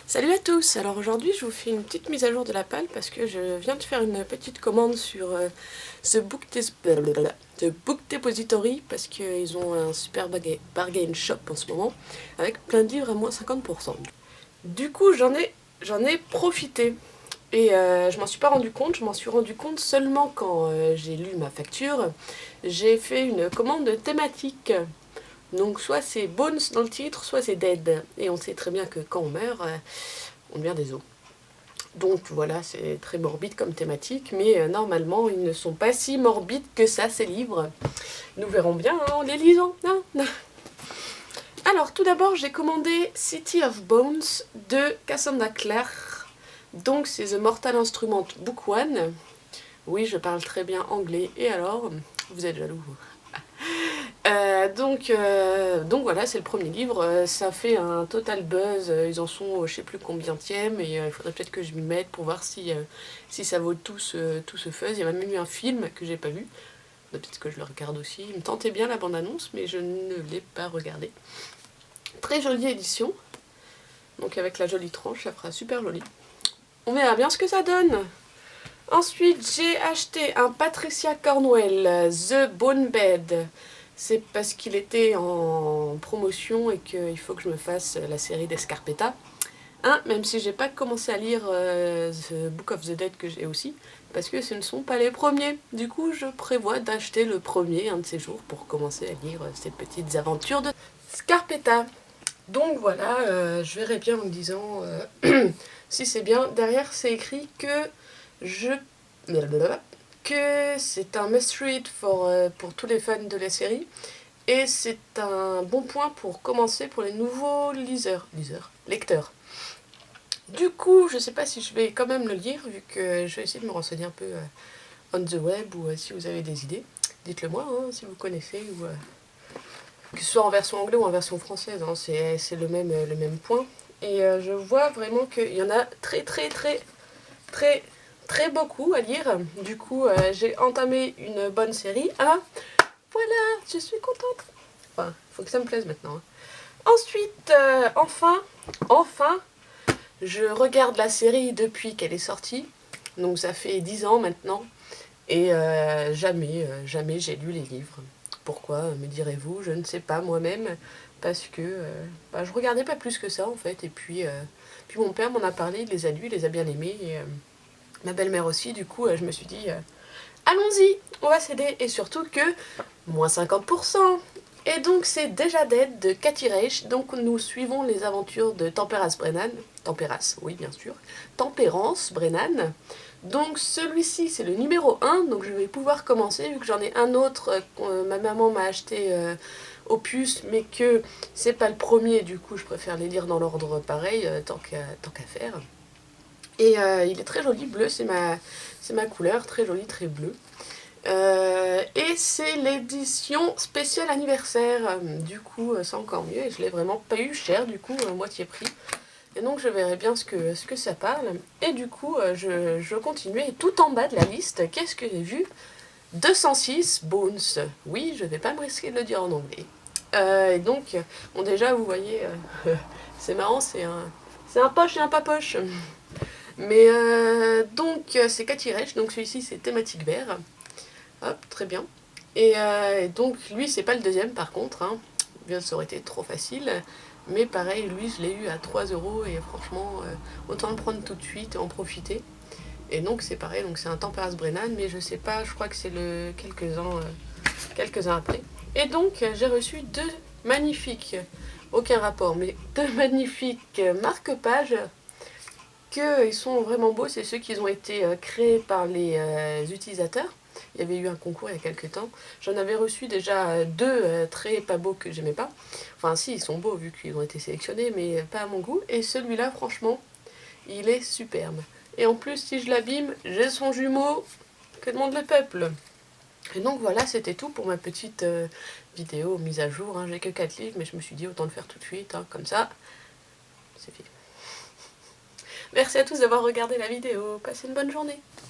Salut à tous. Alors aujourd'hui je vous fais une petite mise à jour de la palle parce que je viens de faire une petite commande sur The Book Depository parce qu'ils ont un super bargain shop en ce moment avec plein de livres à moins 50%. Du coup j'en ai profité et je m'en suis pas rendu compte, je m'en suis rendu compte seulement quand j'ai lu ma facture. J'ai fait une commande thématique. Donc soit c'est Bones dans le titre, soit c'est Dead. Et on sait très bien que quand on meurt, on devient des os. Donc voilà, c'est très morbide comme thématique, mais normalement ils ne sont pas si morbides que ça, ces livres. Nous verrons bien en les lisant. Hein. Alors tout d'abord j'ai commandé City of Bones de Cassandra Clare. Donc c'est The Mortal Instrument Book 1. Oui, je parle très bien anglais, et alors, vous êtes jaloux. Donc voilà, c'est le premier livre, ça fait un total buzz, ils en sont je sais plus combienième et il faudrait peut-être que je m'y mette pour voir si ça vaut tout ce fuzz. Il y a même eu un film que j'ai pas vu, peut-être que je le regarde aussi, il me tentait bien la bande-annonce mais je ne l'ai pas regardé. Très jolie édition, donc avec la jolie tranche, ça fera super joli. On verra bien ce que ça donne. Ensuite j'ai acheté un Patricia Cornwell, The Bone Bed. C'est parce qu'il était en promotion et qu'il faut que je me fasse la série d'Escarpetta. Même si j'ai pas commencé à lire The Book of the Dead que j'ai aussi, parce que ce ne sont pas les premiers. Du coup, je prévois d'acheter le premier un de ces jours pour commencer à lire ces petites aventures de Scarpetta. Donc voilà, je verrai bien en me disant si c'est bien. Derrière, c'est écrit que c'est un must-read pour tous les fans de la série. Et c'est un bon point pour commencer pour les nouveaux lecteurs. Du coup, je sais pas si je vais quand même le lire, vu que je vais essayer de me renseigner un peu on the web, ou si vous avez des idées. Dites-le moi, hein, si vous connaissez, ou que ce soit en version anglaise ou en version française, hein, c'est le même point. Et je vois vraiment qu'il y en a très beaucoup à lire. Du coup, j'ai entamé une bonne série. Ah, voilà, je suis contente. Enfin, faut que ça me plaise maintenant. Hein. Ensuite, enfin, je regarde la série depuis qu'elle est sortie. Donc ça fait 10 ans maintenant. Et jamais j'ai lu les livres. Pourquoi, me direz-vous? Je ne sais pas moi-même. Parce que je regardais pas plus que ça en fait. Et puis mon père m'en a parlé, il les a lus, il les a bien aimés. Et ma belle-mère aussi. Du coup, je me suis dit, allons-y, on va s'aider. Et surtout que, moins 50%. Et donc c'est Déjà Dead de Cathy Reich. Donc nous suivons les aventures de Tempérance Brennan. Tempérance, oui bien sûr. Tempérance Brennan. Donc celui-ci c'est le numéro 1. Donc je vais pouvoir commencer vu que j'en ai un autre que ma maman m'a acheté au puce. Mais que c'est pas le premier. Du coup je préfère les lire dans l'ordre pareil tant qu'à faire. Et il est très joli, bleu, c'est ma couleur, très joli, très bleu. Et c'est l'édition spéciale anniversaire, du coup c'est encore mieux, et je l'ai vraiment pas eu cher, du coup moitié prix. Et donc je verrai bien ce que ça parle. Et du coup je continue, et tout en bas de la liste, qu'est-ce que j'ai vu? 206 Bones. Oui, je vais pas me risquer de le dire en anglais. Et donc, bon déjà vous voyez, c'est marrant, c'est un poche et un pas poche. Mais donc c'est Cathy Reich, donc celui-ci c'est thématique vert. Hop, très bien. Et donc lui c'est pas le deuxième par contre, hein. Bien ça aurait été trop facile. Mais pareil, lui je l'ai eu à 3 € et franchement, autant le prendre tout de suite et en profiter. Et donc c'est pareil, donc c'est un Tempérance Brennan, mais je sais pas, je crois que c'est quelques-uns après. Et donc j'ai reçu deux magnifiques, aucun rapport, mais deux magnifiques marque-pages. Ils sont vraiment beaux, c'est ceux qui ont été créés par les utilisateurs. Il y avait eu un concours il y a quelques temps. J'en avais reçu déjà deux très pas beaux que j'aimais pas. Enfin si, ils sont beaux vu qu'ils ont été sélectionnés, mais pas à mon goût. Et celui-là, franchement, il est superbe. Et en plus, si je l'abîme, j'ai son jumeau. Que demande le peuple? Et donc voilà, c'était tout pour ma petite vidéo mise à jour. Hein. J'ai que 4 livres, mais je me suis dit autant le faire tout de suite, hein, comme ça, c'est fait. Merci à tous d'avoir regardé la vidéo, passez une bonne journée.